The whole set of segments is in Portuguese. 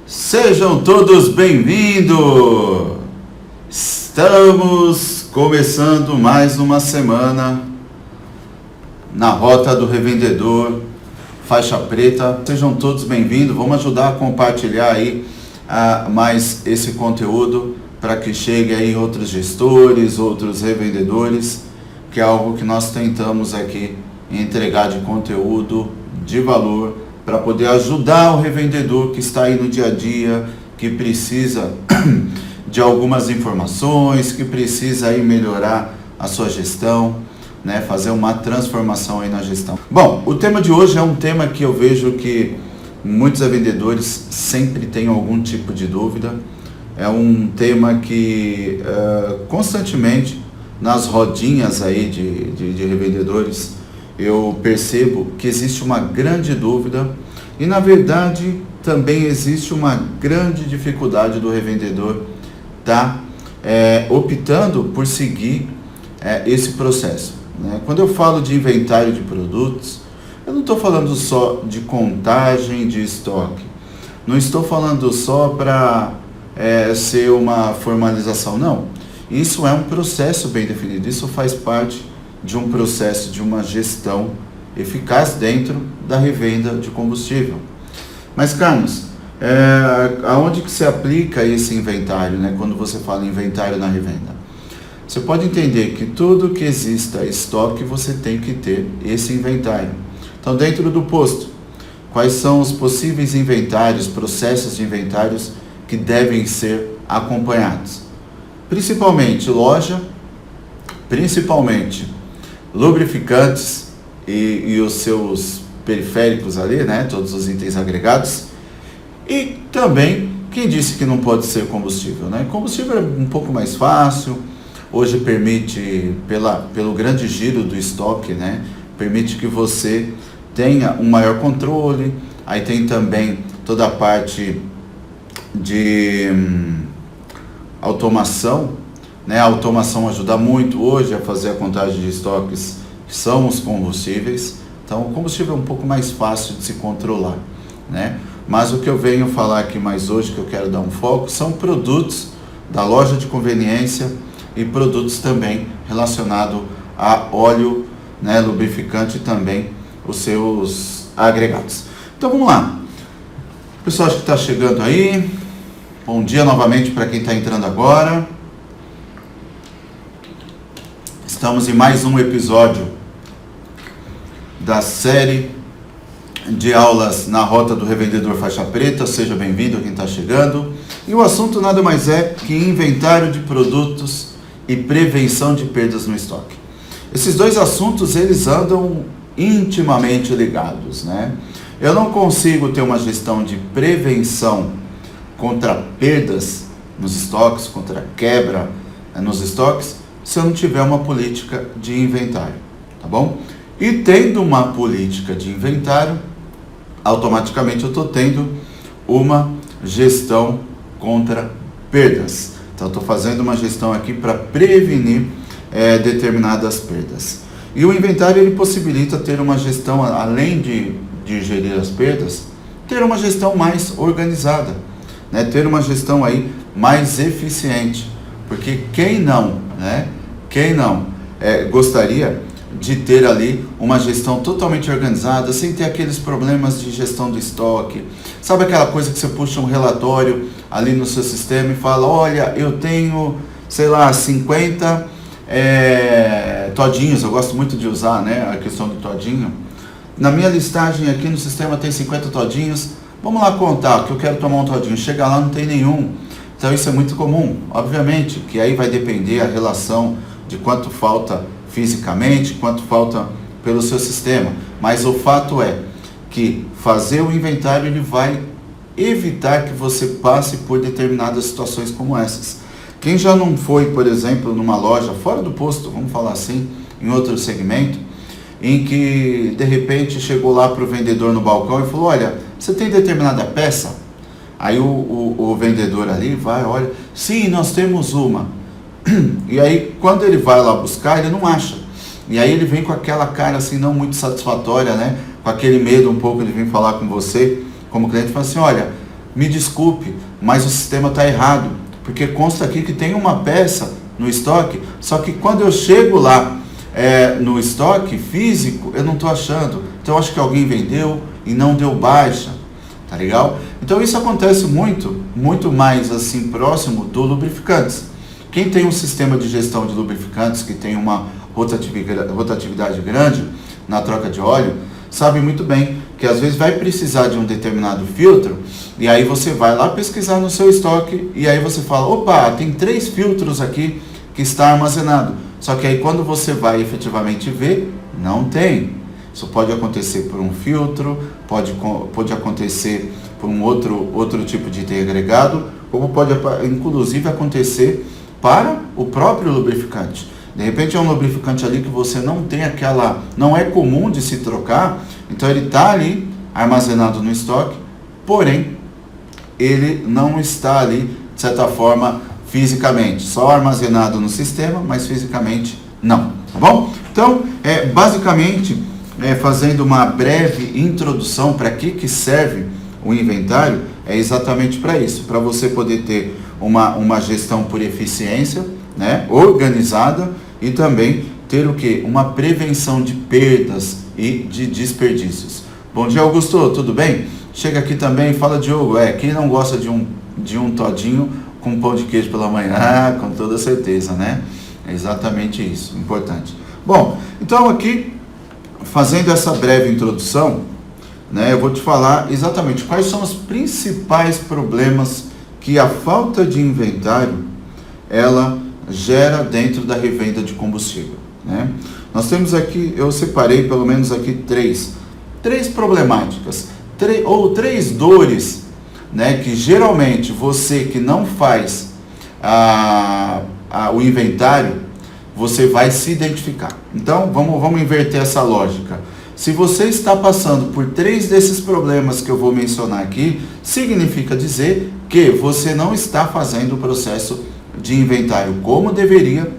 Sejam todos bem-vindos! Estamos começando mais uma semana na Rota do Revendedor Faixa Preta. Sejam todos bem-vindos, vamos ajudar a compartilhar aí mais esse conteúdo para que chegue aí outros gestores, outros revendedores, que é algo que nós tentamos aqui entregar de conteúdo, de valor, para poder ajudar o revendedor que está aí no dia a dia, que precisa de algumas informações, que precisa aí melhorar a sua gestão, né, fazer uma transformação aí na gestão. Bom, o tema de hoje é um tema que eu vejo que muitos revendedores sempre têm algum tipo de dúvida. É um tema que constantemente nas rodinhas aí de revendedores eu percebo que existe uma grande dúvida e, na verdade, também existe uma grande dificuldade do revendedor estar optando por seguir esse processo, né? Quando eu falo de inventário de produtos, eu não estou falando só de contagem de estoque, não estou falando só para ser uma formalização, não. Isso é um processo bem definido, isso faz parte de um processo, de uma gestão eficaz dentro da revenda de combustível. Mas, Carlos, aonde que se aplica esse inventário, né? Quando você fala inventário na revenda? Você pode entender que tudo que exista estoque, você tem que ter esse inventário. Então, dentro do posto, quais são os possíveis inventários, processos de inventários que devem ser acompanhados? Principalmente loja, principalmente lubrificantes e os seus periféricos ali, né? Todos os itens agregados. E também, quem disse que não pode ser combustível, né? Combustível é um pouco mais fácil, hoje permite, pelo grande giro do estoque, né? Permite que você tenha um maior controle. Aí tem também toda a parte de automação, né? A automação ajuda muito hoje a fazer a contagem de estoques, que são os combustíveis. Então, o combustível é um pouco mais fácil de se controlar, né? Mas o que eu venho falar aqui mais hoje, que eu quero dar um foco, são produtos da loja de conveniência e produtos também relacionados a óleo, né, lubrificante e também os seus agregados. Então, vamos lá. Pessoal que está chegando aí, bom dia novamente para quem está entrando agora. Estamos em mais um episódio da série de aulas na Rota do Revendedor Faixa Preta. Seja bem-vindo a quem está chegando. E o assunto nada mais é que inventário de produtos e prevenção de perdas no estoque. Esses dois assuntos, eles andam intimamente ligados, né? Eu não consigo ter uma gestão de prevenção contra perdas nos estoques, contra quebra nos estoques, se eu não tiver uma política de inventário, tá bom? E tendo uma política de inventário, automaticamente eu estou tendo uma gestão contra perdas. Então, eu estou fazendo uma gestão aqui para prevenir determinadas perdas. E o inventário, ele possibilita ter uma gestão, além de gerir as perdas, ter uma gestão mais organizada, né? Ter uma gestão aí mais eficiente. Porque quem não, né? Quem não gostaria de ter ali uma gestão totalmente organizada, sem ter aqueles problemas de gestão do estoque? Sabe aquela coisa que você puxa um relatório ali no seu sistema e fala, olha, eu tenho, sei lá, 50 todinhos, eu gosto muito de usar, né, a questão do todinho. Na minha listagem aqui no sistema tem 50 todinhos, vamos lá contar, que eu quero tomar um todinho, chega lá não tem nenhum. Então isso é muito comum, obviamente, que aí vai depender a relação de quanto falta fisicamente, quanto falta pelo seu sistema. Mas o fato é que fazer o inventário, ele vai evitar que você passe por determinadas situações como essas. Quem já não foi, por exemplo, numa loja fora do posto, vamos falar assim, em outro segmento, em que de repente chegou lá para o vendedor no balcão e falou, olha, você tem determinada peça? Aí o vendedor ali vai, olha, sim, nós temos uma. E aí, quando ele vai lá buscar, ele não acha. E aí ele vem com aquela cara assim, não muito satisfatória, né? Com aquele medo um pouco, ele vem falar com você, como cliente, fala assim, olha, me desculpe, mas o sistema está errado, porque consta aqui que tem uma peça no estoque, só que quando eu chego lá no estoque físico, eu não estou achando. Então eu acho que alguém vendeu e não deu baixa, tá legal? Então isso acontece muito mais assim próximo do lubrificantes. Quem tem um sistema de gestão de lubrificantes que tem uma rotatividade grande na troca de óleo, sabe muito bem que às vezes vai precisar de um determinado filtro, e aí você vai lá pesquisar no seu estoque, e aí você fala, opa, tem 3 filtros aqui que está armazenado. Só que aí quando você vai efetivamente ver, não tem. Isso pode acontecer por um filtro, pode acontecer por um outro tipo de item agregado, como pode inclusive acontecer para o próprio lubrificante. De repente é um lubrificante ali que você não tem não é comum de se trocar, então ele está ali armazenado no estoque, porém ele não está ali, de certa forma, fisicamente, só armazenado no sistema, mas fisicamente não, tá bom? Então, basicamente, fazendo uma breve introdução para que serve o inventário, é exatamente para isso, para você poder ter uma gestão por eficiência, né, organizada, e também ter o quê? Uma prevenção de perdas e de desperdícios. Bom dia, Augusto, tudo bem? Chega aqui também, fala, Diogo, quem não gosta de um todinho com pão de queijo pela manhã? Com toda certeza, né? É exatamente isso, importante. Bom, então aqui, fazendo essa breve introdução, né, eu vou te falar exatamente quais são os principais problemas que a falta de inventário, ela gera dentro da revenda de combustível, né? Nós temos aqui, eu separei pelo menos aqui três problemáticas, três dores, né, que geralmente você que não faz o inventário, você vai se identificar. Então, vamos inverter essa lógica. Se você está passando por 3 desses problemas que eu vou mencionar aqui, significa dizer que você não está fazendo o processo de inventário como deveria,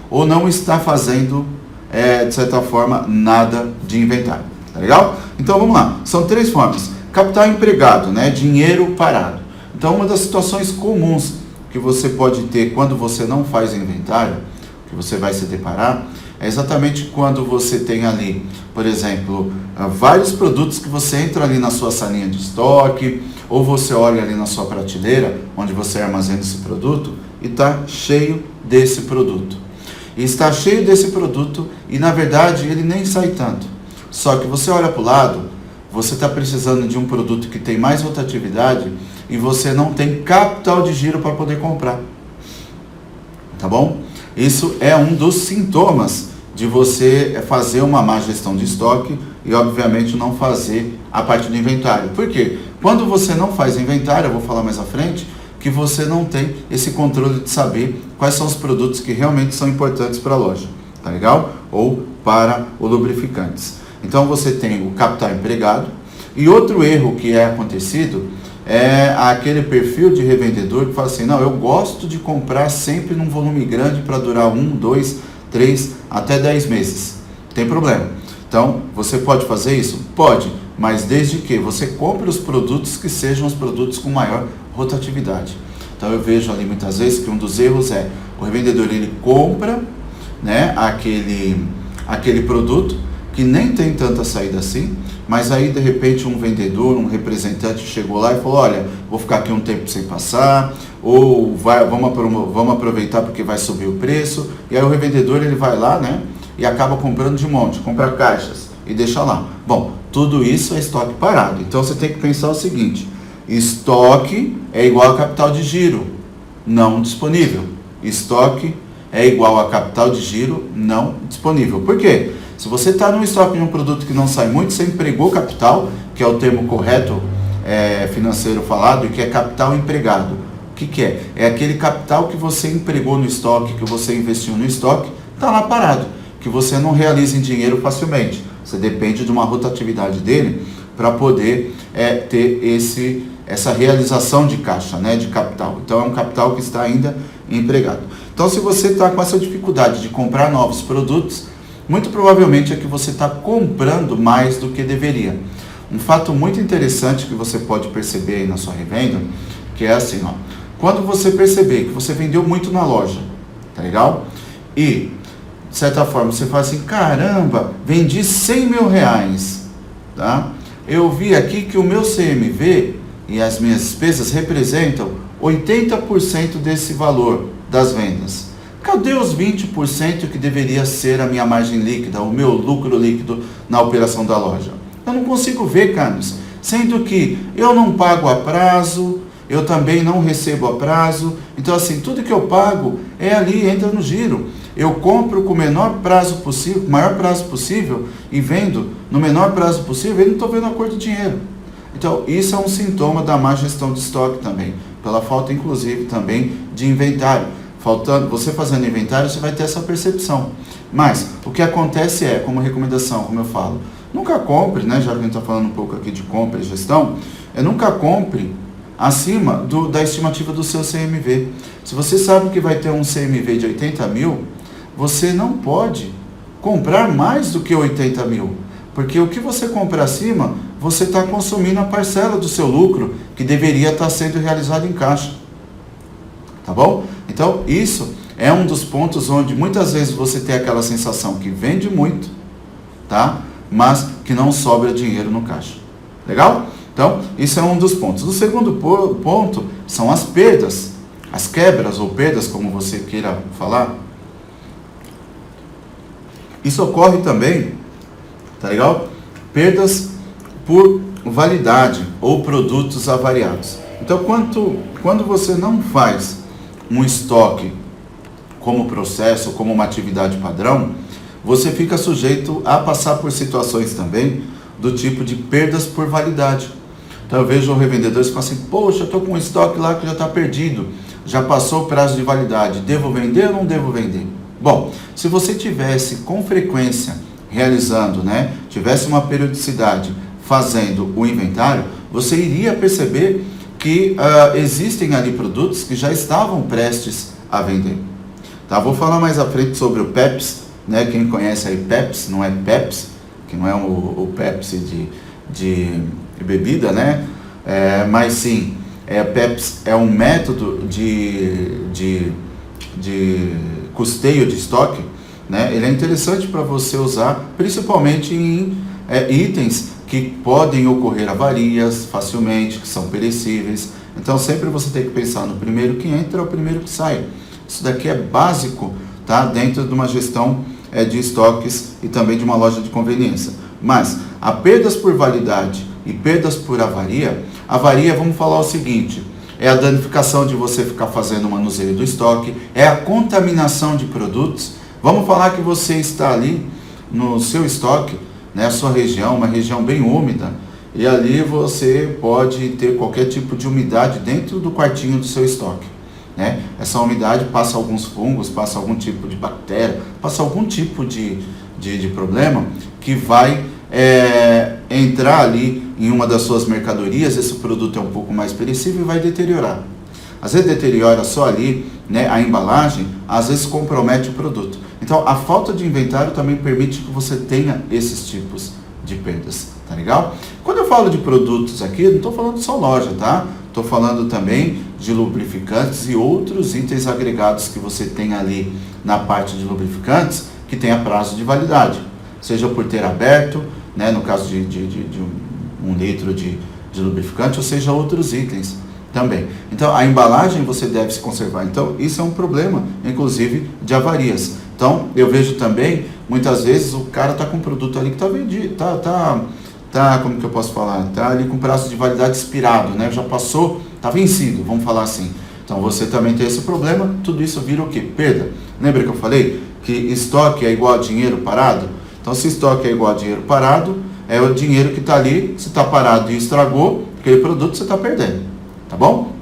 ou não está fazendo, de certa forma, nada de inventário. Tá legal? Então, vamos lá. São 3 formas. Capital empregado, né? Dinheiro parado. Então, uma das situações comuns que você pode ter quando você não faz inventário, que você vai se deparar, é exatamente quando você tem ali, por exemplo, vários produtos que você entra ali na sua salinha de estoque, ou você olha ali na sua prateleira, onde você armazena esse produto, e está cheio desse produto. E está cheio desse produto e, na verdade, ele nem sai tanto. Só que você olha para o lado, você está precisando de um produto que tem mais rotatividade e você não tem capital de giro para poder comprar. Tá bom? Isso é um dos sintomas de você fazer uma má gestão de estoque e, obviamente, não fazer a parte do inventário. Por quê? Quando você não faz inventário, eu vou falar mais à frente, que você não tem esse controle de saber quais são os produtos que realmente são importantes para a loja, tá legal? Ou para os lubrificantes. Então você tem o capital empregado, e outro erro que é acontecido é aquele perfil de revendedor que fala assim, não, eu gosto de comprar sempre num volume grande para durar 1, 2, 3, até 10 meses. Tem problema. Então, você pode fazer isso? Pode, mas desde que você compre os produtos que sejam os produtos com maior rotatividade. Então, eu vejo ali muitas vezes que um dos erros é o revendedor, ele compra, né, aquele produto que nem tem tanta saída assim, mas aí de repente um vendedor, um representante chegou lá e falou, olha, vou ficar aqui um tempo sem passar, ou vamos aproveitar porque vai subir o preço, e aí o revendedor ele vai lá, né, e acaba comprando de monte, compra caixas e deixa lá. Bom, tudo isso é estoque parado, então você tem que pensar o seguinte, estoque é igual a capital de giro não disponível, estoque é igual a capital de giro não disponível. Por quê? Se você está no estoque de um produto que não sai muito, você empregou capital, que é o termo correto financeiro falado, e que é capital empregado. O que é? É aquele capital que você empregou no estoque, que você investiu no estoque, está lá parado, que você não realiza em dinheiro facilmente. Você depende de uma rotatividade dele para poder ter essa realização de caixa, né, de capital. Então é um capital que está ainda empregado. Então se você está com essa dificuldade de comprar novos produtos, muito provavelmente é que você está comprando mais do que deveria. um fato muito interessante que você pode perceber aí na sua revenda, que é assim, ó, quando você perceber que você vendeu muito na loja, tá legal? E, de certa forma, você fala assim, caramba, vendi 100 mil reais, tá? Eu vi aqui que o meu CMV e as minhas despesas representam 80% desse valor das vendas. Cadê os 20% que deveria ser a minha margem líquida, o meu lucro líquido na operação da loja? Eu não consigo ver, Carlos, sendo que eu não pago a prazo, eu também não recebo a prazo, então assim, tudo que eu pago é ali, entra no giro. Eu compro com o menor prazo possível, maior prazo possível e vendo no menor prazo possível e não estou vendo a cor do dinheiro. Então, isso é um sintoma da má gestão de estoque também, pela falta, inclusive, também de inventário. Faltando, você fazendo inventário, você vai ter essa percepção. Mas, o que acontece é, como recomendação, como eu falo, nunca compre, né, já que a gente está falando um pouco aqui de compra e gestão, nunca compre acima da estimativa do seu CMV. Se você sabe que vai ter um CMV de 80 mil, você não pode comprar mais do que 80 mil. Porque o que você compra acima, você está consumindo a parcela do seu lucro que deveria estar sendo realizado em caixa. Tá bom? Então, isso é um dos pontos onde muitas vezes você tem aquela sensação que vende muito, tá? Mas que não sobra dinheiro no caixa. Legal? Então, isso é um dos pontos. O segundo ponto são as perdas, as quebras ou perdas, como você queira falar. Isso ocorre também, tá legal? Perdas por validade ou produtos avariados. Então, quando você não faz um estoque como processo, como uma atividade padrão, você fica sujeito a passar por situações também do tipo de perdas por validade. Então eu vejo revendedores que falam assim, poxa, eu estou com um estoque lá que já está perdido, já passou o prazo de validade, devo vender ou não devo vender? Bom, se você tivesse com frequência realizando, né, tivesse uma periodicidade fazendo o inventário, você iria perceber que existem ali produtos que já estavam prestes a vender. Tá? Vou falar mais à frente sobre o Pepsi, né? Quem conhece aí Pepsi, não é Pepsi, que não é o Pepsi de bebida, né? Mas sim, Pepsi é um método de custeio de estoque, né? Ele é interessante para você usar, principalmente em itens que podem ocorrer avarias facilmente, que são perecíveis. Então sempre você tem que pensar no primeiro que entra ou o primeiro que sai. Isso daqui é básico, tá? Dentro de uma gestão de estoques e também de uma loja de conveniência. Mas a perdas por validade e perdas por avaria, vamos falar o seguinte, é a danificação de você ficar fazendo o manuseio do estoque, é a contaminação de produtos. Vamos falar que você está ali no seu estoque, né, a sua região, uma região bem úmida, e ali você pode ter qualquer tipo de umidade dentro do quartinho do seu estoque. Né? Essa umidade passa alguns fungos, passa algum tipo de bactéria, passa algum tipo de problema que vai entrar ali em uma das suas mercadorias, esse produto é um pouco mais perecível e vai deteriorar. Às vezes deteriora só ali, né, a embalagem, às vezes compromete o produto. Então, a falta de inventário também permite que você tenha esses tipos de perdas, tá legal? Quando eu falo de produtos aqui, não estou falando só loja, tá? Estou falando também de lubrificantes e outros itens agregados que você tem ali na parte de lubrificantes, que tem a prazo de validade, seja por ter aberto, né, no caso de 1 litro de lubrificante, ou seja, outros itens também. Então, a embalagem você deve se conservar. Então, isso é um problema, inclusive, de avarias. Então, eu vejo também, muitas vezes, o cara está com um produto ali que está vendido, como que eu posso falar? Está ali com prazo de validade expirado, né? Já passou, está vencido, vamos falar assim. Então, você também tem esse problema, tudo isso vira o quê? Perda. Lembra que eu falei que estoque é igual a dinheiro parado? Então, se estoque é igual a dinheiro parado, é o dinheiro que está ali, se está parado e estragou, aquele produto você está perdendo. Tá bom?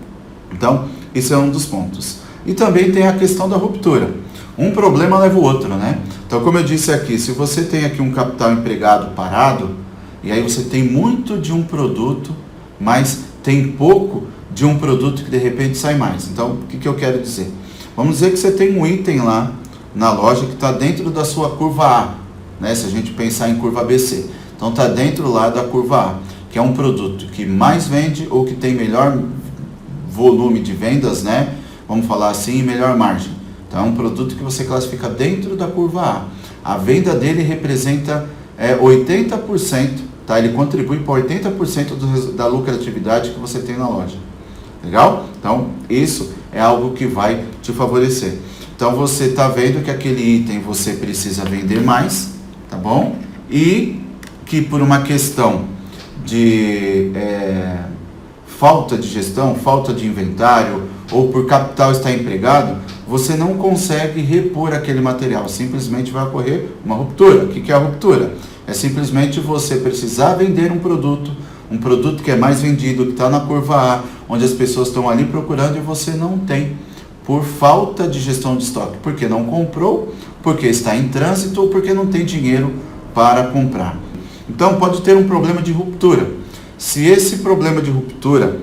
Então, isso é um dos pontos. E também tem a questão da ruptura. Um problema leva o outro, né? Então, como eu disse aqui, se você tem aqui um capital empregado parado, e aí você tem muito de um produto, mas tem pouco de um produto que de repente sai mais. Então, o que eu quero dizer? Vamos dizer que você tem um item lá na loja que está dentro da sua curva A, né? Se a gente pensar em curva ABC. Então, está dentro lá da curva A. que é um produto que mais vende ou que tem melhor volume de vendas, né? Vamos falar assim, melhor margem. Então é um produto que você classifica dentro da curva A. A venda dele representa 80%, tá? Ele contribui para 80% da lucratividade que você tem na loja. Legal? Então isso é algo que vai te favorecer. Então você está vendo que aquele item você precisa vender mais, tá bom? E que por uma questão de falta de gestão, falta de inventário ou por capital estar empregado, você não consegue repor aquele material, simplesmente vai ocorrer uma ruptura. O que é a ruptura? É simplesmente você precisar vender um produto que é mais vendido, que está na curva A, onde as pessoas estão ali procurando e você não tem, por falta de gestão de estoque, porque não comprou, porque está em trânsito ou porque não tem dinheiro para comprar. Então pode ter um problema de ruptura. Se esse problema de ruptura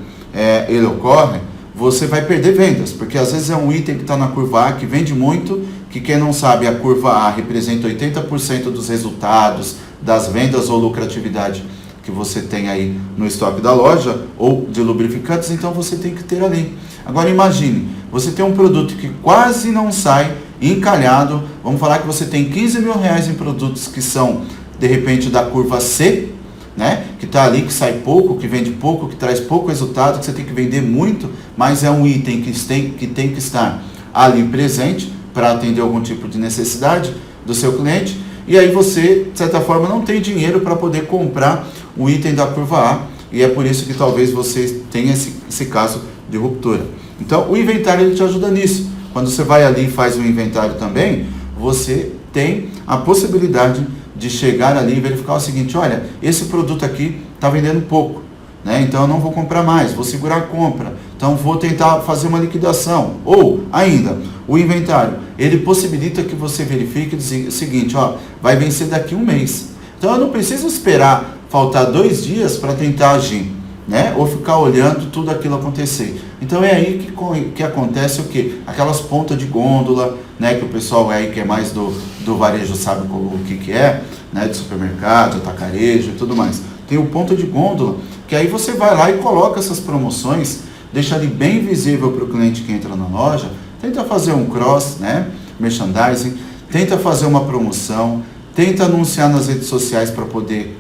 ele ocorre, você vai perder vendas, porque às vezes é um item que está na curva A, que vende muito, que quem não sabe, a curva A representa 80% dos resultados, das vendas ou lucratividade que você tem aí no estoque da loja, ou de lubrificantes, então você tem que ter ali. Agora imagine, você tem um produto que quase não sai, encalhado, vamos falar que você tem 15 mil reais em produtos que são, de repente, da curva C, né? Que está ali, que sai pouco, que vende pouco, que traz pouco resultado, que você tem que vender muito, mas é um item que tem que estar ali presente para atender algum tipo de necessidade do seu cliente, e aí você, de certa forma, não tem dinheiro para poder comprar o item da curva A, e é por isso que talvez você tenha esse caso de ruptura. Então, o inventário ele te ajuda nisso. Quando você vai ali e faz o inventário também, você tem a possibilidade de chegar ali e verificar o seguinte: olha, esse produto aqui está vendendo pouco, né? Então eu não vou comprar mais, vou segurar a compra, então vou tentar fazer uma liquidação. Ou ainda, o inventário, ele possibilita que você verifique o seguinte: ó, vai vencer daqui um mês, então eu não preciso esperar faltar 2 dias para tentar agir, né? Ou ficar olhando tudo aquilo acontecer. Então é aí que acontece o quê? Aquelas pontas de gôndola, né? Que o pessoal aí que é mais do varejo sabe o que é, né? De supermercado, atacarejo e tudo mais. Tem o ponto de gôndola, que aí você vai lá e coloca essas promoções, deixa ali bem visível para o cliente que entra na loja, tenta fazer um cross, né? Merchandising, tenta fazer uma promoção, tenta anunciar nas redes sociais para poder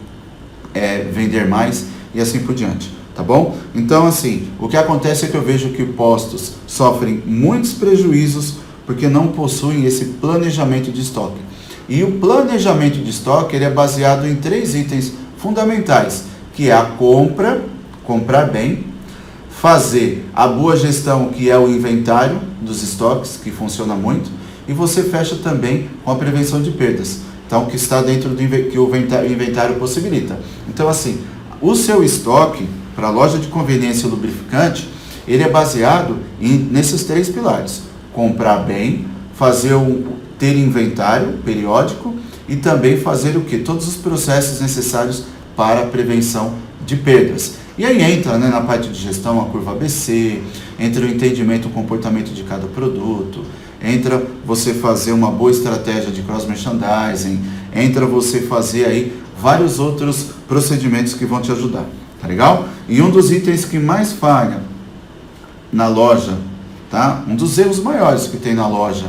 vender mais e assim por diante. Tá bom? Então, assim, o que acontece é que eu vejo que postos sofrem muitos prejuízos porque não possuem esse planejamento de estoque. E o planejamento de estoque ele é baseado em 3 itens fundamentais, que é a comprar bem, fazer a boa gestão, que é o inventário dos estoques, que funciona muito, e você fecha também com a prevenção de perdas. Então, que está dentro do que o inventário possibilita. Então, assim, o seu estoque para a loja de conveniência e lubrificante, ele é baseado nesses 3 pilares: comprar bem, ter inventário periódico e também fazer o quê? Todos os processos necessários para a prevenção de perdas. E aí entra, né, na parte de gestão a curva ABC, entra o entendimento, o comportamento de cada produto, entra você fazer uma boa estratégia de cross-merchandising, entra você fazer aí vários outros procedimentos que vão te ajudar. Tá legal? E um dos itens que mais falha na loja, tá? Um dos erros maiores que tem na loja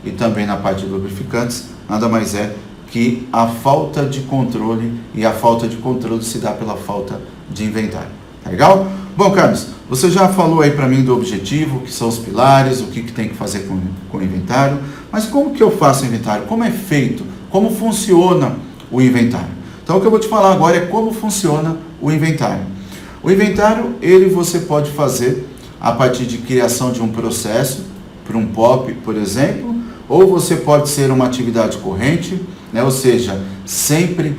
e também na parte de lubrificantes, nada mais é que a falta de controle, e a falta de controle se dá pela falta de inventário. Tá legal? Bom, Carlos, você já falou aí para mim do objetivo, que são os pilares, o que tem que fazer com o inventário, mas como que eu faço o inventário? Como é feito? Como funciona o inventário? Então, o que eu vou te falar agora é como funciona o inventário. O inventário, você pode fazer a partir de criação de um processo, para um POP, por exemplo, ou você pode ser uma atividade corrente, né? Ou seja, sempre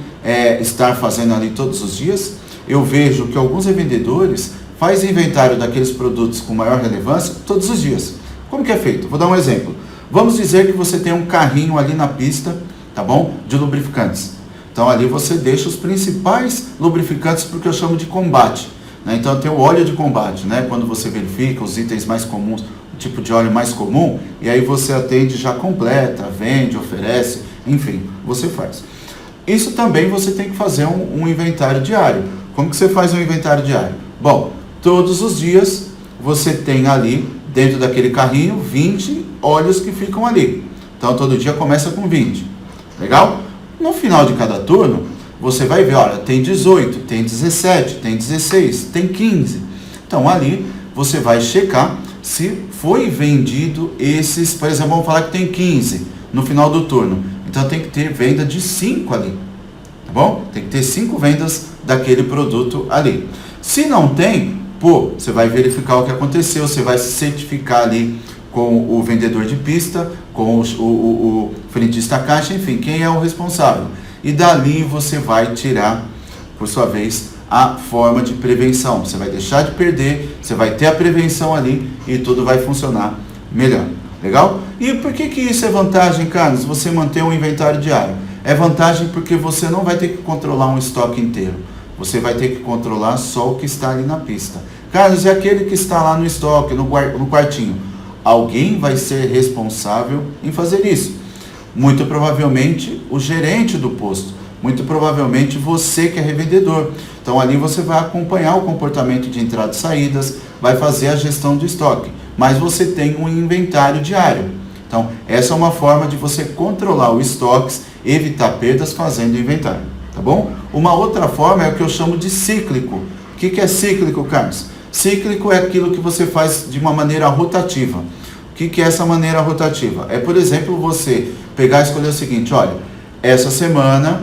estar fazendo ali todos os dias. Eu vejo que alguns revendedores fazem inventário daqueles produtos com maior relevância todos os dias. Como que é feito? Vou dar um exemplo. Vamos dizer que você tem um carrinho ali na pista, tá bom? De lubrificantes. Então ali você deixa os principais lubrificantes, porque eu chamo de combate, né? Então tem o óleo de combate, né? Quando você verifica os itens mais comuns, o tipo de óleo mais comum, e aí você atende, já completa, vende, oferece, enfim, você faz. Isso também você tem que fazer um inventário diário. Como que você faz um inventário diário? Bom, todos os dias você tem ali, dentro daquele carrinho, 20 óleos que ficam ali. Então, todo dia começa com 20. Legal? No final de cada turno, você vai ver, olha, tem 18, tem 17, tem 16, tem 15. Então, ali, você vai checar se foi vendido esses, por exemplo, vamos falar que tem 15 no final do turno. Então, tem que ter venda de 5 ali. Tá bom? Tem que ter 5 vendas daquele produto ali. Se não tem, você vai verificar o que aconteceu, você vai se certificar ali com o vendedor de pista, com o frentista caixa, enfim, quem é o responsável. E dali você vai tirar, por sua vez, a forma de prevenção. Você vai deixar de perder, você vai ter a prevenção ali e tudo vai funcionar melhor. Legal? E por que isso é vantagem, Carlos? Você manter um inventário diário. É vantagem porque você não vai ter que controlar um estoque inteiro. Você vai ter que controlar só o que está ali na pista. Carlos, é aquele que está lá no estoque, no quartinho. Alguém vai ser responsável em fazer isso. Muito provavelmente o gerente do posto. Muito provavelmente você que é revendedor. Então ali você vai acompanhar o comportamento de entradas e saídas, vai fazer a gestão do estoque. Mas você tem um inventário diário. Então essa é uma forma de você controlar o estoque, evitar perdas fazendo inventário. Tá bom? Uma outra forma é o que eu chamo de cíclico. O que é cíclico, Carlos? Cíclico é aquilo que você faz de uma maneira rotativa. O que é essa maneira rotativa? É, por exemplo, você pegar e escolher o seguinte, olha, essa semana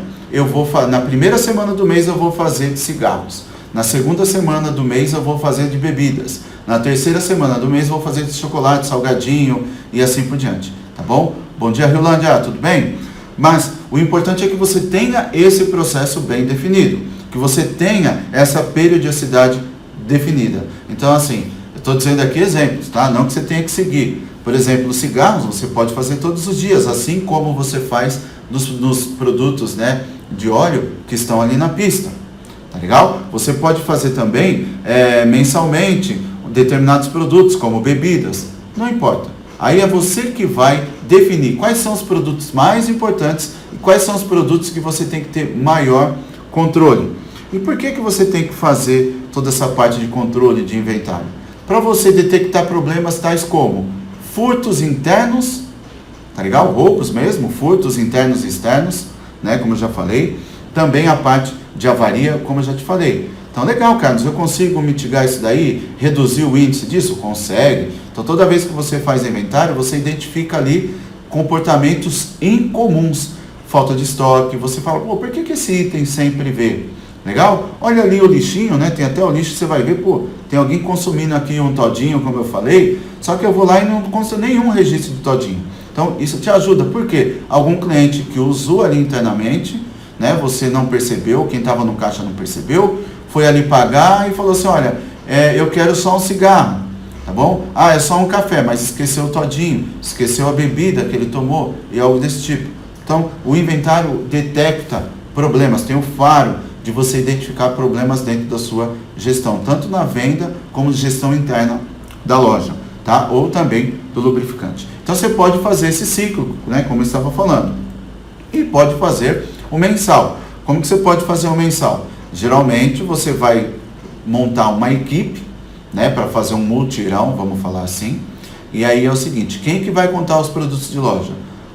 na primeira semana do mês eu vou fazer de cigarros. Na segunda semana do mês eu vou fazer de bebidas. Na terceira semana do mês eu vou fazer de chocolate, salgadinho e assim por diante. Tá bom? Bom dia, Riolândia, tudo bem? Mas o importante é que você tenha esse processo bem definido, que você tenha essa periodicidade definida. Então, assim, eu estou dizendo aqui exemplos, tá? Não que você tenha que seguir. Por exemplo, os cigarros você pode fazer todos os dias, assim como você faz nos produtos, né, de óleo que estão ali na pista. Tá legal? Você pode fazer também mensalmente determinados produtos, como bebidas. Não importa. Aí é você que vai definir quais são os produtos mais importantes e quais são os produtos que você tem que ter maior controle. E por que você tem que fazer toda essa parte de controle de inventário? Para você detectar problemas tais como furtos internos, tá legal? Roubos mesmo, furtos internos e externos, né? Como eu já falei. Também a parte de avaria, como eu já te falei. Então, legal, Carlos, eu consigo mitigar isso daí? Reduzir o índice disso? Consegue. Então, toda vez que você faz inventário, você identifica ali comportamentos incomuns. Falta de estoque, você fala, por que esse item sempre vê? Legal? Olha ali o lixinho, né? Tem até o lixo, você vai ver, tem alguém consumindo aqui um todinho, como eu falei, só que eu vou lá e não consta nenhum registro de todinho. Então, isso te ajuda, por quê? Algum cliente que usou ali internamente, né? Você não percebeu, quem estava no caixa não percebeu, foi ali pagar e falou assim, olha, eu quero só um cigarro, tá bom? É só um café, mas esqueceu o todinho, esqueceu a bebida que ele tomou e algo desse tipo. Então, o inventário detecta problemas, tem o faro de você identificar problemas dentro da sua gestão, tanto na venda como gestão interna da loja, tá? Ou também do lubrificante. Então, você pode fazer esse ciclo, né? Como eu estava falando. E pode fazer o mensal. Como que você pode fazer o mensal? Geralmente você vai montar uma equipe, né, para fazer um mutirão, vamos falar assim. E aí é o seguinte, quem que vai contar os produtos de loja?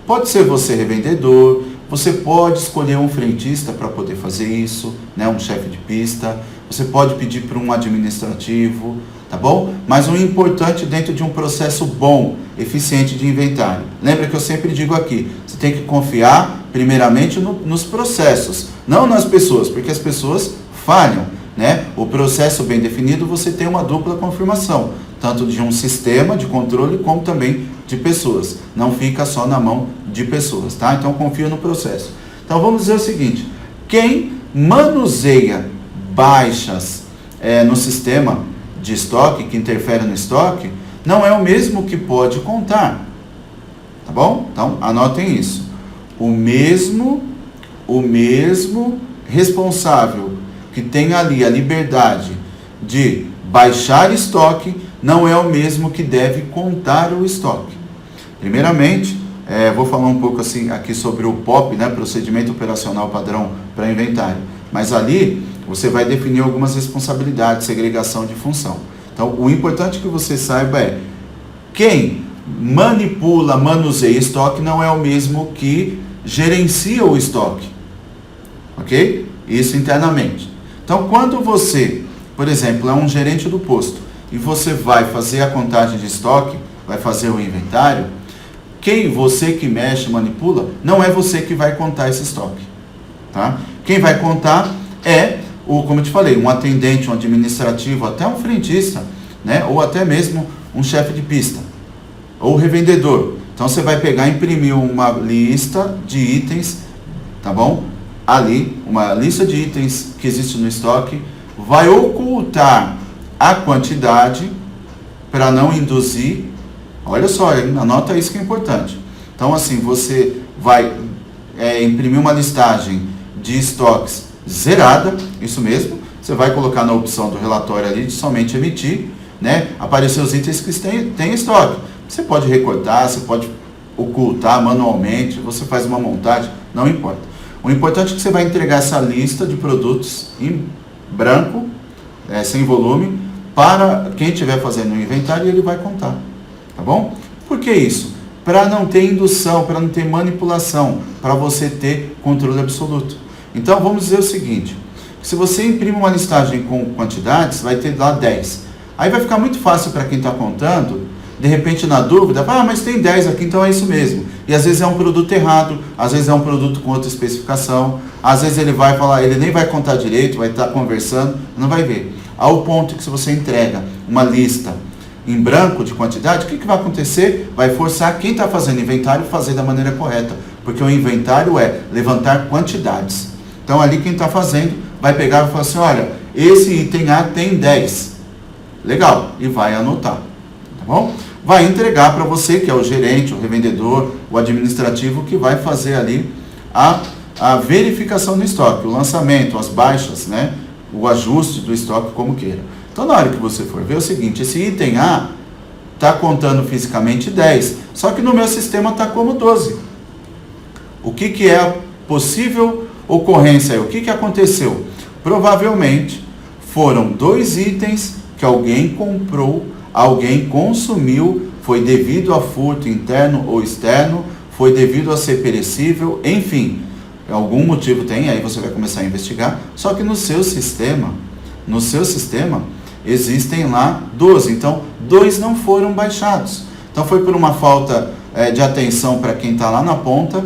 Pode ser você revendedor, você pode escolher um frentista para poder fazer isso, né, um chefe de pista, você pode pedir para um administrativo, tá bom? Mas o importante dentro de um processo bom, eficiente de inventário. Lembra que eu sempre digo aqui, você tem que confiar primeiramente nos processos, não nas pessoas, porque as pessoas falham, né? O processo bem definido, você tem uma dupla confirmação, tanto de um sistema de controle, como também de pessoas. Não fica só na mão de pessoas, tá? Então, confia no processo. Então, vamos dizer o seguinte, quem manuseia baixas no sistema de estoque, que interfere no estoque, não é o mesmo que pode contar, tá bom? Então, anotem isso. O mesmo responsável que tem ali a liberdade de baixar estoque, não é o mesmo que deve contar o estoque. Primeiramente, vou falar um pouco assim aqui sobre o POP, né, Procedimento Operacional Padrão para Inventário. Mas ali, você vai definir algumas responsabilidades, segregação de função. Então, o importante que você saiba é, quem manipula, manuseia estoque não é o mesmo que gerencia o estoque, ok? Isso internamente. Então, quando você, por exemplo, é um gerente do posto e você vai fazer a contagem de estoque, vai fazer o inventário, você que mexe, manipula, não é você que vai contar esse estoque, tá? Quem vai contar é, como eu te falei, um atendente, um administrativo, até um frentista, né? Ou até mesmo um chefe de pista, ou revendedor. Então você vai pegar e imprimir uma lista de itens, tá bom? Ali, uma lista de itens que existe no estoque, vai ocultar a quantidade para não induzir. Olha só, anota isso que é importante. Então assim, você vai imprimir uma listagem de estoques zerada, isso mesmo, você vai colocar na opção do relatório ali de somente emitir, né? Aparecer os itens que tem estoque. Você pode recortar, você pode ocultar manualmente, você faz uma montagem, não importa. O importante é que você vai entregar essa lista de produtos em branco, sem volume, para quem estiver fazendo o inventário e ele vai contar, tá bom? Por que isso? Para não ter indução, para não ter manipulação, para você ter controle absoluto. Então vamos dizer o seguinte, se você imprime uma listagem com quantidades, vai ter lá 10. Aí vai ficar muito fácil para quem está contando, de repente na dúvida, mas tem 10 aqui, então é isso mesmo. E às vezes é um produto errado, às vezes é um produto com outra especificação, às vezes ele vai falar, ele nem vai contar direito, vai estar conversando, não vai ver. Ao ponto que se você entrega uma lista em branco de quantidade, o que vai acontecer? Vai forçar quem está fazendo inventário a fazer da maneira correta, porque o inventário é levantar quantidades. Então ali quem está fazendo vai pegar e falar assim, olha, esse item A tem 10. Legal, e vai anotar, tá bom? Vai entregar para você, que é o gerente, o revendedor, o administrativo, que vai fazer ali a verificação do estoque, o lançamento, as baixas, né? O ajuste do estoque, como queira. Então, na hora que você for ver, é o seguinte, esse item A está contando fisicamente 10, só que no meu sistema está como 12. O que é a possível ocorrência? O que aconteceu? Provavelmente foram 2 itens que alguém comprou, alguém consumiu, foi devido a furto interno ou externo, foi devido a ser perecível, enfim, algum motivo tem, aí você vai começar a investigar, só que no seu sistema existem lá 12, então 2 não foram baixados. Então foi por uma falta de atenção para quem está lá na ponta,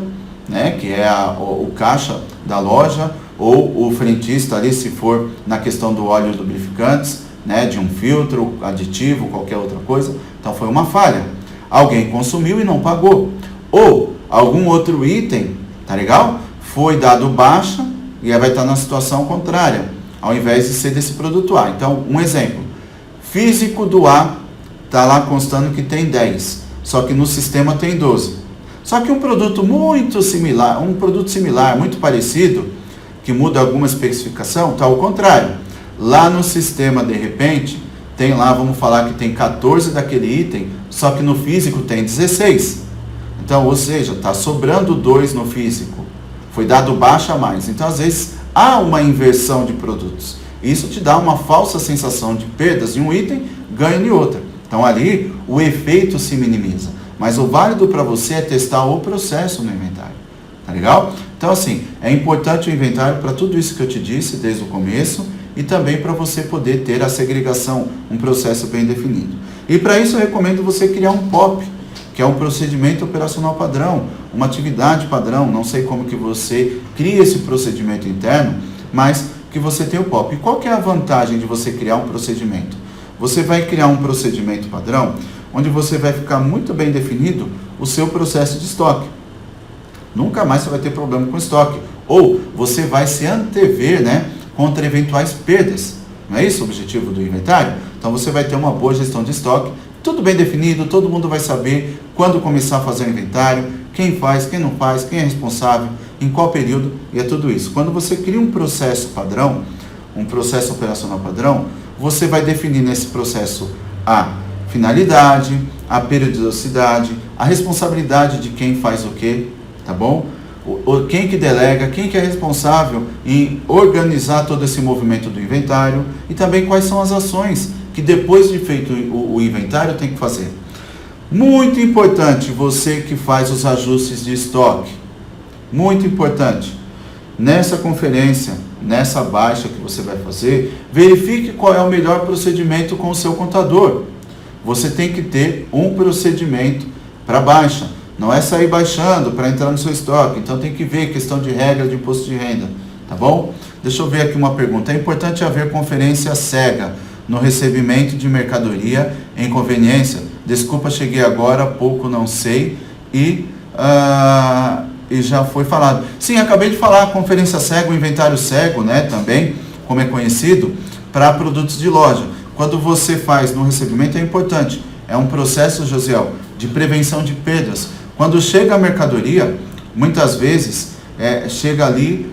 né, que é o caixa da loja, ou o frentista ali, se for na questão do óleo lubrificantes, né, de um filtro, aditivo, qualquer outra coisa. Então foi uma falha. Alguém consumiu e não pagou. Ou algum outro item, tá legal? Foi dado baixa e aí vai estar na situação contrária, ao invés de ser desse produto A. Então, um exemplo. Físico do A está lá constando que tem 10, só que no sistema tem 12. Só que um produto muito similar, muito parecido, que muda alguma especificação, está ao contrário. Lá no sistema, de repente, tem lá, vamos falar que tem 14 daquele item, só que no físico tem 16. Então, ou seja, está sobrando 2 no físico. Foi dado baixa a mais. Então, às vezes, há uma inversão de produtos. Isso te dá uma falsa sensação de perdas em um item, ganho em outra. Então, ali, o efeito se minimiza. Mas o válido para você é testar o processo no inventário. Tá legal? Então, assim, é importante o inventário para tudo isso que eu te disse desde o começo, e também para você poder ter a segregação, um processo bem definido. E para isso eu recomendo você criar um POP, que é um procedimento operacional padrão, uma atividade padrão, não sei como que você cria esse procedimento interno, mas que você tem o POP. E qual que é a vantagem de você criar um procedimento? Você vai criar um procedimento padrão, onde você vai ficar muito bem definido o seu processo de estoque. Nunca mais você vai ter problema com estoque. Ou você vai se antever, né, contra eventuais perdas. Não é isso o objetivo do inventário? Então você vai ter uma boa gestão de estoque, tudo bem definido, todo mundo vai saber quando começar a fazer o inventário, quem faz, quem não faz, quem é responsável, em qual período, e é tudo isso. Quando você cria um processo padrão, um processo operacional padrão, você vai definir nesse processo a finalidade, a periodicidade, a responsabilidade de quem faz o quê, tá bom? quem que delega, quem que é responsável em organizar todo esse movimento do inventário e também quais são as ações que depois de feito o inventário tem que fazer. Muito importante você que faz os ajustes de estoque, muito importante, nessa conferência, nessa baixa que você vai fazer, verifique qual é o melhor procedimento com o seu contador. Você tem que ter um procedimento para baixa, não é sair baixando para entrar no seu estoque, então tem que ver questão de regra de imposto de renda, tá bom? Deixa eu ver aqui uma pergunta. É importante haver conferência cega no recebimento de mercadoria em conveniência? Desculpa, cheguei agora, pouco não sei e já foi falado. Sim, acabei de falar, conferência cega, o inventário cego, né, também, como é conhecido, para produtos de loja. Quando você faz no recebimento é importante, é um processo, Josiel, de prevenção de perdas. Quando chega a mercadoria, muitas vezes, chega ali,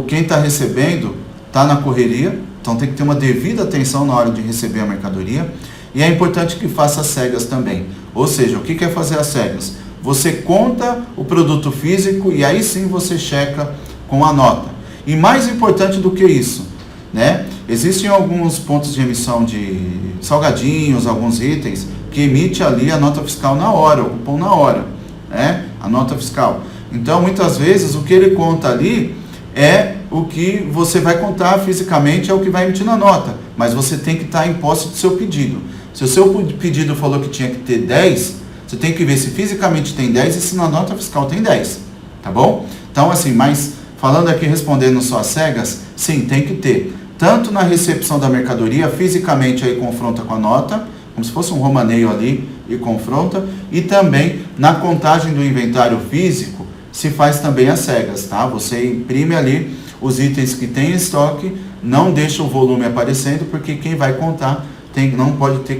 quem está recebendo está na correria, então tem que ter uma devida atenção na hora de receber a mercadoria, e é importante que faça as cegas também. Ou seja, o que é fazer as cegas? Você conta o produto físico e aí sim você checa com a nota. E mais importante do que isso, né? Existem alguns pontos de emissão de salgadinhos, alguns itens, que emite ali a nota fiscal na hora, o cupom na hora, né? A nota fiscal. Então, muitas vezes, o que ele conta ali é o que você vai contar fisicamente, é o que vai emitir na nota. Mas você tem que estar em posse do seu pedido. Se o seu pedido falou que tinha que ter 10, você tem que ver se fisicamente tem 10 e se na nota fiscal tem 10, tá bom? Então, assim, mas falando aqui, respondendo só às cegas, sim, tem que ter. Tanto na recepção da mercadoria, fisicamente aí confronta com a nota, como se fosse um romaneio ali e confronta, e também na contagem do inventário físico, se faz também às cegas, tá? Você imprime ali os itens que tem em estoque, não deixa o volume aparecendo, porque quem vai contar não pode ter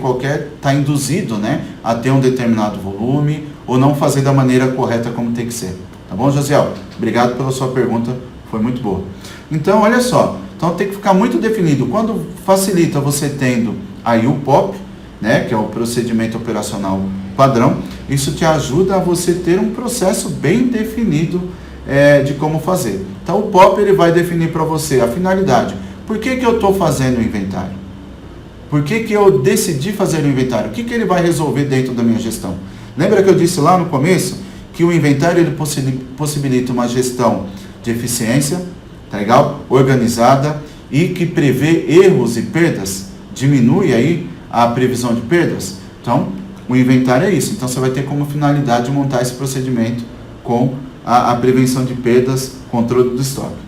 está induzido, né, a ter um determinado volume, ou não fazer da maneira correta como tem que ser. Tá bom, Josiel? Obrigado pela sua pergunta, foi muito boa. Então, olha só, então tem que ficar muito definido. Quando facilita você tendo aí o POP, né, que é o procedimento operacional padrão, isso te ajuda a você ter um processo bem definido de como fazer. Então, o POP ele vai definir para você a finalidade. Por que eu estou fazendo o inventário? Por que eu decidi fazer o inventário? O que ele vai resolver dentro da minha gestão? Lembra que eu disse lá no começo que o inventário ele possibilita uma gestão de eficiência, tá legal? Organizada e que prevê erros e perdas, diminui aí a previsão de perdas. Então, o inventário é isso. Então, você vai ter como finalidade montar esse procedimento com a prevenção de perdas, controle do estoque.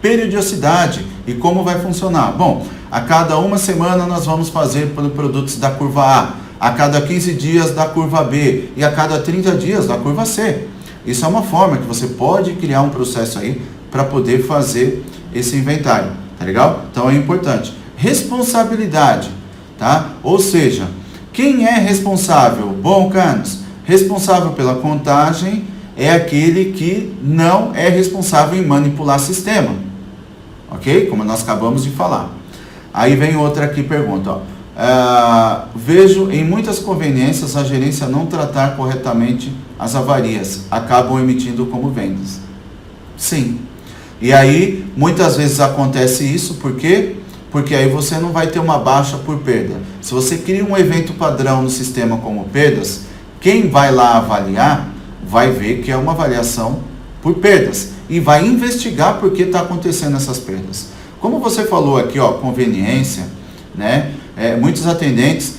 Periodicidade e como vai funcionar? Bom, a cada uma semana nós vamos fazer produtos da curva A cada 15 dias da curva B e a cada 30 dias da curva C. Isso é uma forma que você pode criar um processo aí para poder fazer esse inventário, tá legal? Então é importante. Responsabilidade, tá? Ou seja, quem é responsável? Bom, Carlos, responsável pela contagem é aquele que não é responsável em manipular sistema, ok? Como nós acabamos de falar. Aí vem outra aqui, pergunta, ó. Vejo em muitas conveniências a gerência não tratar corretamente as avarias, acabam emitindo como vendas. Sim. E aí, muitas vezes acontece isso, por quê? Porque aí você não vai ter uma baixa por perda. Se você cria um evento padrão no sistema como perdas, quem vai lá avaliar, vai ver que é uma avaliação por perdas. E vai investigar por que está acontecendo essas perdas. Como você falou aqui, ó, conveniência, né? Muitos atendentes,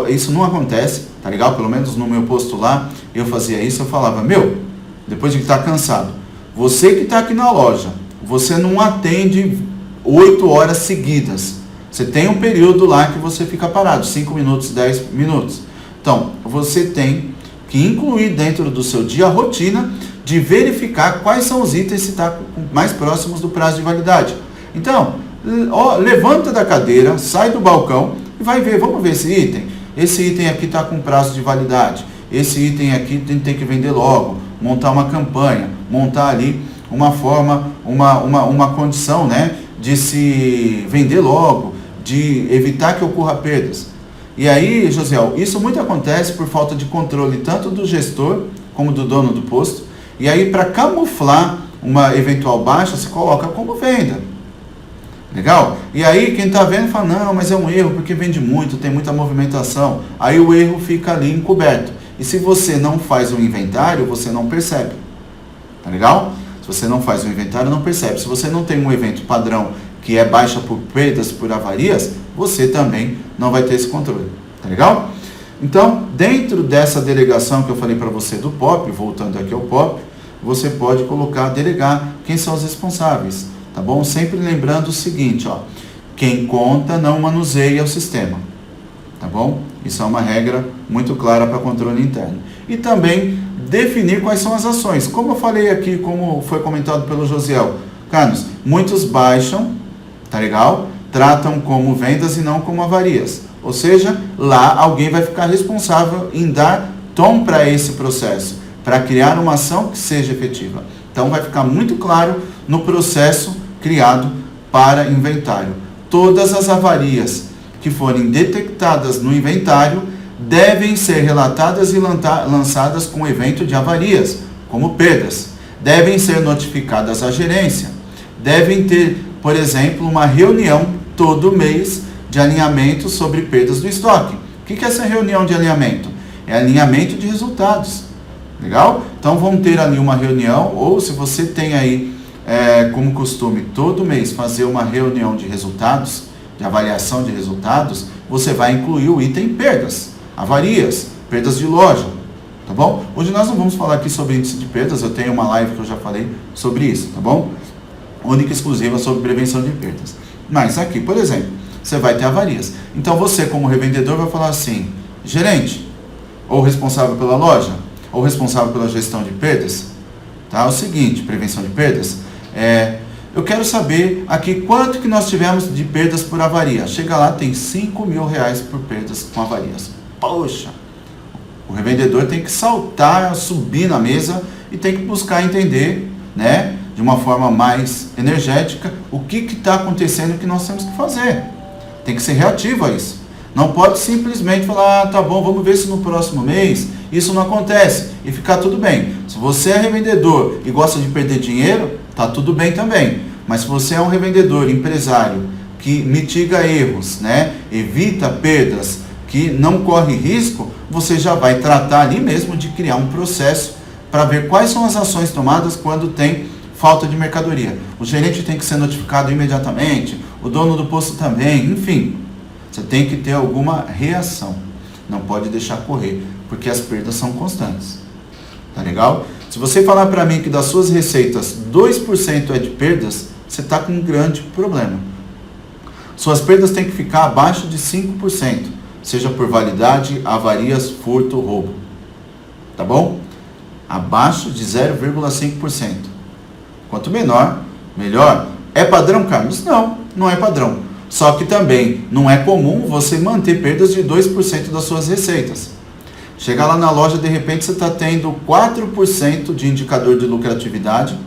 isso não acontece, tá legal? Pelo menos no meu posto lá, eu fazia isso, eu falava, depois de estar cansado, você que está aqui na loja, você não atende 8 horas seguidas. Você tem um período lá que você fica parado, 5 minutos, 10 minutos. Então, você tem que incluir dentro do seu dia a rotina de verificar quais são os itens que estão mais próximos do prazo de validade. Então, levanta da cadeira, sai do balcão e vai ver, vamos ver esse item. Esse item aqui está com prazo de validade. Esse item aqui tem que vender logo, montar uma campanha, montar ali uma forma, uma condição, né, de se vender logo, de evitar que ocorra perdas. E aí, Josiel, isso muito acontece por falta de controle tanto do gestor como do dono do posto, E aí, para camuflar uma eventual baixa, você coloca como venda. Legal? E aí, quem está vendo fala, não, mas é um erro, porque vende muito, tem muita movimentação. Aí o erro fica ali encoberto. E se você não faz um inventário, você não percebe. Tá legal? Se você não faz um inventário, não percebe. Se você não tem um evento padrão que é baixa por perdas, por avarias, você também não vai ter esse controle. Tá legal? Então, dentro dessa delegação que eu falei para você do POP, voltando aqui ao POP, você pode colocar, delegar quem são os responsáveis, tá bom? Sempre lembrando o seguinte, ó, quem conta não manuseia o sistema, tá bom? Isso é uma regra muito clara para controle interno. E também definir quais são as ações. Como eu falei aqui, como foi comentado pelo Josiel, Carlos, muitos baixam, tá legal? Tratam como vendas e não como avarias. Ou seja, lá alguém vai ficar responsável em dar tom para esse processo, para criar uma ação que seja efetiva. Então vai ficar muito claro no processo criado para inventário. Todas as avarias que forem detectadas no inventário devem ser relatadas e lançadas com evento de avarias, como perdas. Devem ser notificadas à gerência. Devem ter, por exemplo, uma reunião todo mês de alinhamento sobre perdas do estoque. O que é essa reunião de alinhamento? É alinhamento de resultados. Legal? Então vamos ter ali uma reunião, ou se você tem aí como costume todo mês fazer uma reunião de resultados, de avaliação de resultados, você vai incluir o item perdas, avarias, perdas de loja, tá bom? Hoje nós não vamos falar aqui sobre índice de perdas, eu tenho uma live que eu já falei sobre isso, tá bom? Única e exclusiva sobre prevenção de perdas. Mas aqui, por exemplo, você vai ter avarias. Então você, como revendedor, vai falar assim, gerente, ou responsável pela loja, ou responsável pela gestão de perdas, tá? É o seguinte, prevenção de perdas, eu quero saber aqui quanto que nós tivemos de perdas por avaria. Chega lá, tem R$5.000 por perdas com avarias. Poxa, o revendedor tem que saltar, subir na mesa e tem que buscar entender, né, de uma forma mais energética, o que está acontecendo que nós temos que fazer. Tem que ser reativo a isso. Não pode simplesmente falar, tá bom, vamos ver se no próximo mês isso não acontece e ficar tudo bem. Se você é revendedor e gosta de perder dinheiro, tá tudo bem também. Mas se você é um revendedor, empresário, que mitiga erros, né, evita perdas, que não corre risco, você já vai tratar ali mesmo de criar um processo para ver quais são as ações tomadas quando tem falta de mercadoria. O gerente tem que ser notificado imediatamente, o dono do posto também, enfim. Você tem que ter alguma reação. Não pode deixar correr, porque as perdas são constantes. Tá legal? Se você falar para mim que das suas receitas 2% é de perdas, você está com um grande problema. Suas perdas têm que ficar abaixo de 5%, seja por validade, avarias, furto, roubo. Tá bom? Abaixo de 0,5%. Quanto menor, melhor. É padrão, Carlos? Não, não é padrão. Só que também não é comum você manter perdas de 2% das suas receitas. Chegar lá na loja, de repente você está tendo 4% de indicador de lucratividade,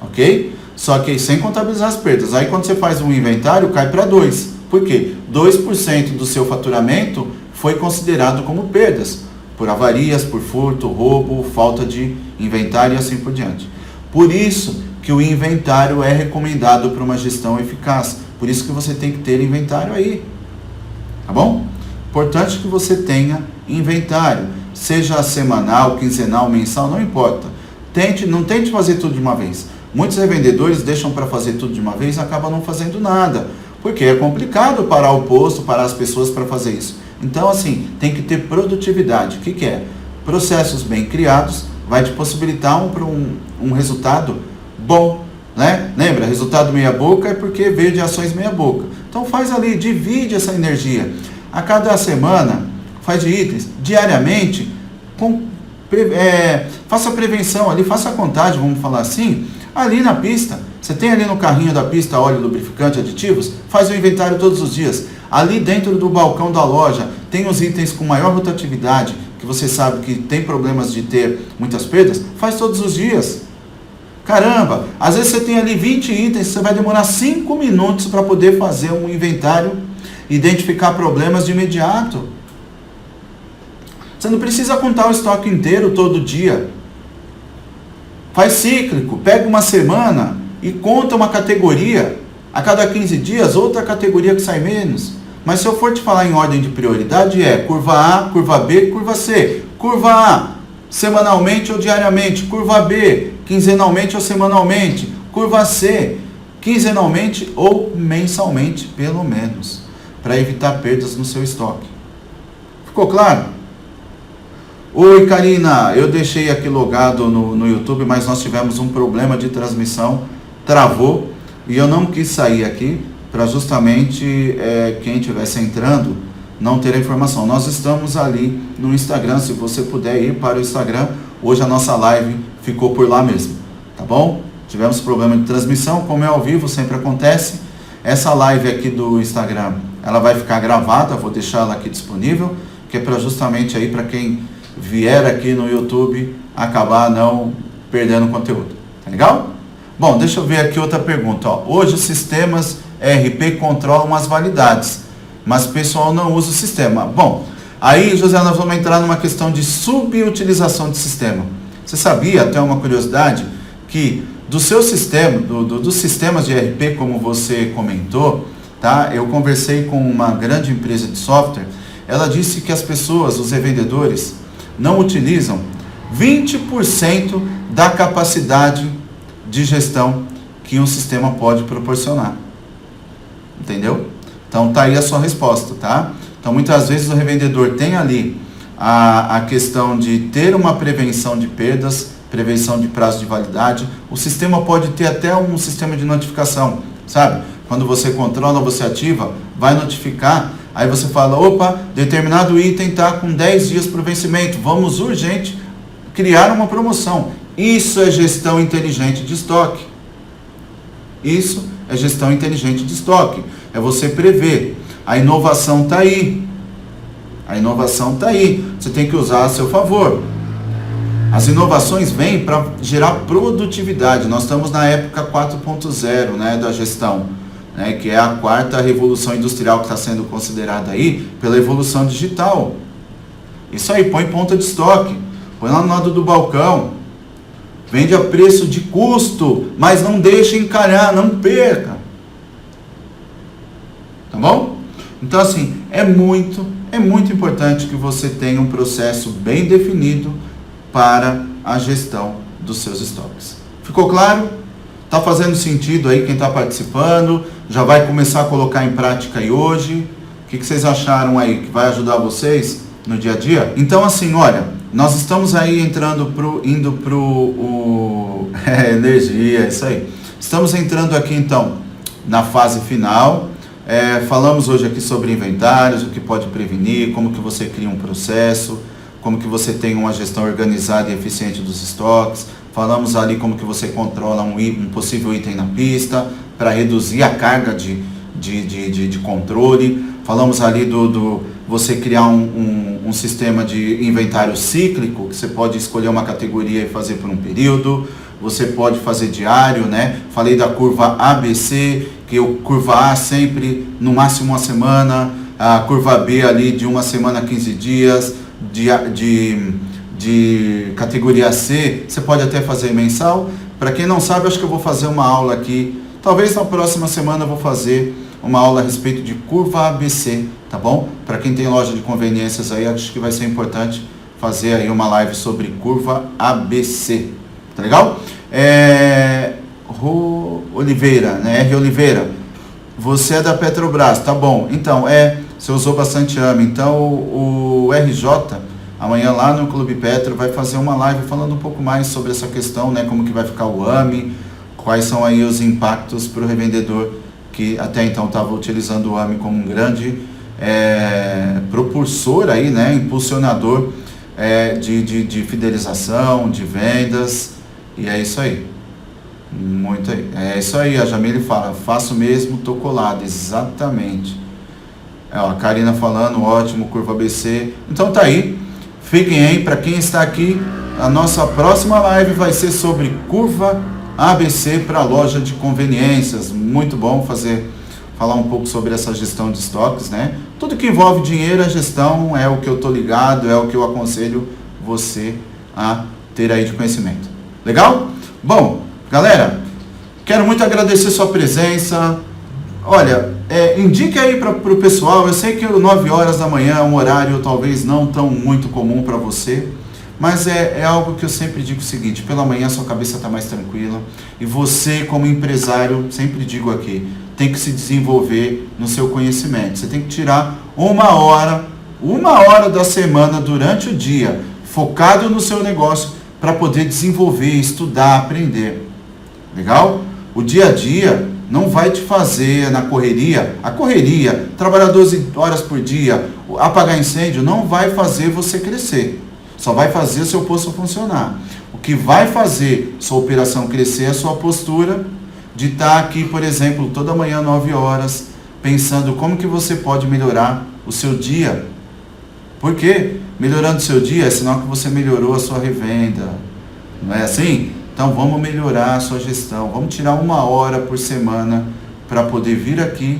ok? Só que sem contabilizar as perdas. Aí quando você faz um inventário, cai para 2%. Por quê? 2% do seu faturamento foi considerado como perdas, por avarias, por furto, roubo, falta de inventário e assim por diante. Por isso que o inventário é recomendado para uma gestão eficaz. Por isso que você tem que ter inventário aí. Tá bom? Importante que você tenha inventário. Seja semanal, quinzenal, mensal, não importa. Não tente fazer tudo de uma vez. Muitos revendedores deixam para fazer tudo de uma vez e acabam não fazendo nada. Porque é complicado parar o posto, parar as pessoas para fazer isso. Então, assim, tem que ter produtividade. O que é? Processos bem criados vai te possibilitar um resultado bom. Né? Lembra, resultado meia boca é porque veio de ações meia boca. Então faz ali, divide essa energia. A cada semana, faz de itens, diariamente, faça a prevenção ali, faça a contagem, vamos falar assim, ali na pista. Você tem ali no carrinho da pista óleo, lubrificante, aditivos, faz o inventário todos os dias. Ali dentro do balcão da loja, tem os itens com maior rotatividade, que você sabe que tem problemas de ter muitas perdas, faz todos os dias. Caramba, às vezes você tem ali 20 itens, você vai demorar 5 minutos para poder fazer um inventário, identificar problemas de imediato. Você não precisa contar o estoque inteiro todo dia. Faz cíclico, pega uma semana e conta uma categoria, a cada 15 dias outra categoria que sai menos. Mas se eu for te falar em ordem de prioridade é curva A, curva B, curva C. Curva A, semanalmente ou diariamente. Curva B, quinzenalmente ou semanalmente. Curva C, quinzenalmente ou mensalmente, pelo menos, para evitar perdas no seu estoque. Ficou claro? Oi, Karina, eu deixei aqui logado no YouTube, mas nós tivemos um problema de transmissão, travou, e eu não quis sair aqui para justamente quem estivesse entrando não ter a informação. Nós estamos ali no Instagram, se você puder ir para o Instagram, hoje a nossa live ficou por lá mesmo, tá bom? Tivemos problema de transmissão, como é ao vivo, sempre acontece. Essa live aqui do Instagram, ela vai ficar gravada, vou deixar ela aqui disponível, que é para justamente aí para quem vier aqui no YouTube acabar não perdendo conteúdo, tá legal? Bom, deixa eu ver aqui outra pergunta, ó. Hoje os sistemas ERP controlam as validades, mas o pessoal não usa o sistema. Bom, aí, José, nós vamos entrar numa questão de subutilização de sistema. Você sabia, até uma curiosidade, que do seu sistema, dos sistemas de ERP, como você comentou, tá? Eu conversei com uma grande empresa de software, ela disse que as pessoas, os revendedores, não utilizam 20% da capacidade de gestão que um sistema pode proporcionar. Entendeu? Então tá aí a sua resposta, tá? Então muitas vezes o revendedor tem ali a questão de ter uma prevenção de perdas, prevenção de prazo de validade. O sistema pode ter até um sistema de notificação, sabe? Quando você controla, você ativa, vai notificar. Aí você fala, opa, determinado item está com 10 dias para o vencimento, vamos urgente criar uma promoção. Isso é gestão inteligente de estoque. Isso é gestão inteligente de estoque. É você prever. A inovação está aí. A inovação está aí. Você tem que usar a seu favor. As inovações vêm para gerar produtividade. Nós estamos na época 4.0, né, da gestão. Né, que é a quarta revolução industrial que está sendo considerada aí pela evolução digital. Isso aí, põe ponta de estoque, põe lá no lado do balcão, vende a preço de custo, mas não deixe encalhar, não perca. Tá bom? Então assim, é muito importante que você tenha um processo bem definido para a gestão dos seus estoques. Ficou claro? Está fazendo sentido aí quem está participando? Já vai começar a colocar em prática aí hoje? O que vocês acharam aí que vai ajudar vocês no dia a dia? Então assim, olha, nós estamos aí indo pro energia, isso aí. Estamos entrando aqui então na fase final. Falamos hoje aqui sobre inventários, o que pode prevenir, como que você cria um processo, como que você tem uma gestão organizada e eficiente dos estoques. Falamos ali como que você controla um possível item na pista para reduzir a carga de controle. Falamos ali do você criar um sistema de inventário cíclico, que você pode escolher uma categoria e fazer por um período. Você pode fazer diário, né? Falei da curva ABC, que o curva A sempre no máximo uma semana, a curva B ali de uma semana a 15 dias, de categoria C, você pode até fazer mensal. Para quem não sabe, acho que eu vou fazer uma aula aqui, talvez na próxima semana eu vou fazer uma aula a respeito de curva ABC, tá bom? Para quem tem loja de conveniências aí, acho que vai ser importante fazer aí uma live sobre curva ABC, tá legal? Oliveira, né? R. Oliveira, você é da Petrobras, tá bom? Então, você usou bastante AME, então o RJ, amanhã lá no Clube Petro, vai fazer uma live falando um pouco mais sobre essa questão, né? Como que vai ficar o AME, quais são aí os impactos para o revendedor que até então estava utilizando o AME como um grande propulsor aí, né? Impulsionador de fidelização, de vendas, e é isso aí. Muito aí. É isso aí, a Jamile fala, faço mesmo, tô colado, exatamente. A Karina falando, ótimo, curva ABC. Então tá aí, fiquem aí, para quem está aqui, a nossa próxima live vai ser sobre curva ABC para loja de conveniências. Muito bom falar um pouco sobre essa gestão de estoques, né? Tudo que envolve dinheiro, a gestão é o que eu tô ligado, é o que eu aconselho você a ter aí de conhecimento. Legal? Bom, galera, quero muito agradecer sua presença. Olha, indique aí para o pessoal. Eu sei que 9 horas da manhã é um horário talvez não tão muito comum para você, mas é algo que eu sempre digo o seguinte: pela manhã sua cabeça está mais tranquila, e você como empresário, sempre digo aqui, tem que se desenvolver no seu conhecimento. Você tem que tirar uma hora da semana durante o dia, focado no seu negócio, para poder desenvolver, estudar, aprender. Legal? O dia a dia não vai te fazer a correria, trabalhar 12 horas por dia, apagar incêndio, não vai fazer você crescer. Só vai fazer o seu posto funcionar. O que vai fazer sua operação crescer é a sua postura de estar aqui, por exemplo, toda manhã, 9 horas, pensando como que você pode melhorar o seu dia. Por quê? Melhorando o seu dia é sinal que você melhorou a sua revenda. Não é assim? Então vamos melhorar a sua gestão. Vamos tirar 1 hora por semana para poder vir aqui.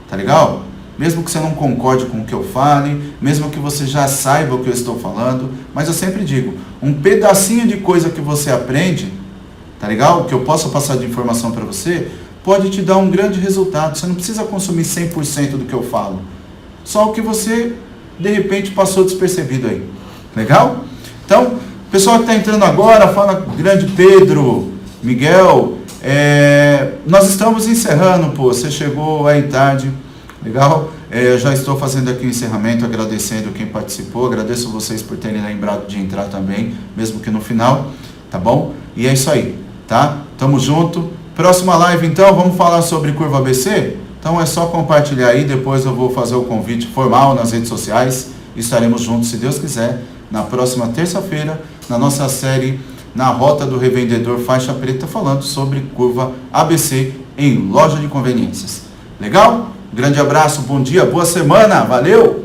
Tá legal? Mesmo que você não concorde com o que eu fale, mesmo que você já saiba o que eu estou falando, mas eu sempre digo, um pedacinho de coisa que você aprende, tá legal? O que eu possa passar de informação para você, pode te dar um grande resultado. Você não precisa consumir 100% do que eu falo. Só o que você, de repente, passou despercebido aí. Legal? Então, pessoal que está entrando agora, fala grande Pedro, Miguel, nós estamos encerrando, você chegou aí tarde. Legal? Eu já estou fazendo aqui o encerramento, agradecendo quem participou, agradeço vocês por terem lembrado de entrar também, mesmo que no final, tá bom? E é isso aí, tá? Tamo junto. Próxima live então, vamos falar sobre curva ABC? Então é só compartilhar aí, depois eu vou fazer o convite formal nas redes sociais, estaremos juntos, se Deus quiser, na próxima terça-feira, na nossa série Na Rota do Revendedor Faixa Preta, falando sobre curva ABC em loja de conveniências. Legal? Grande abraço, bom dia, boa semana, valeu!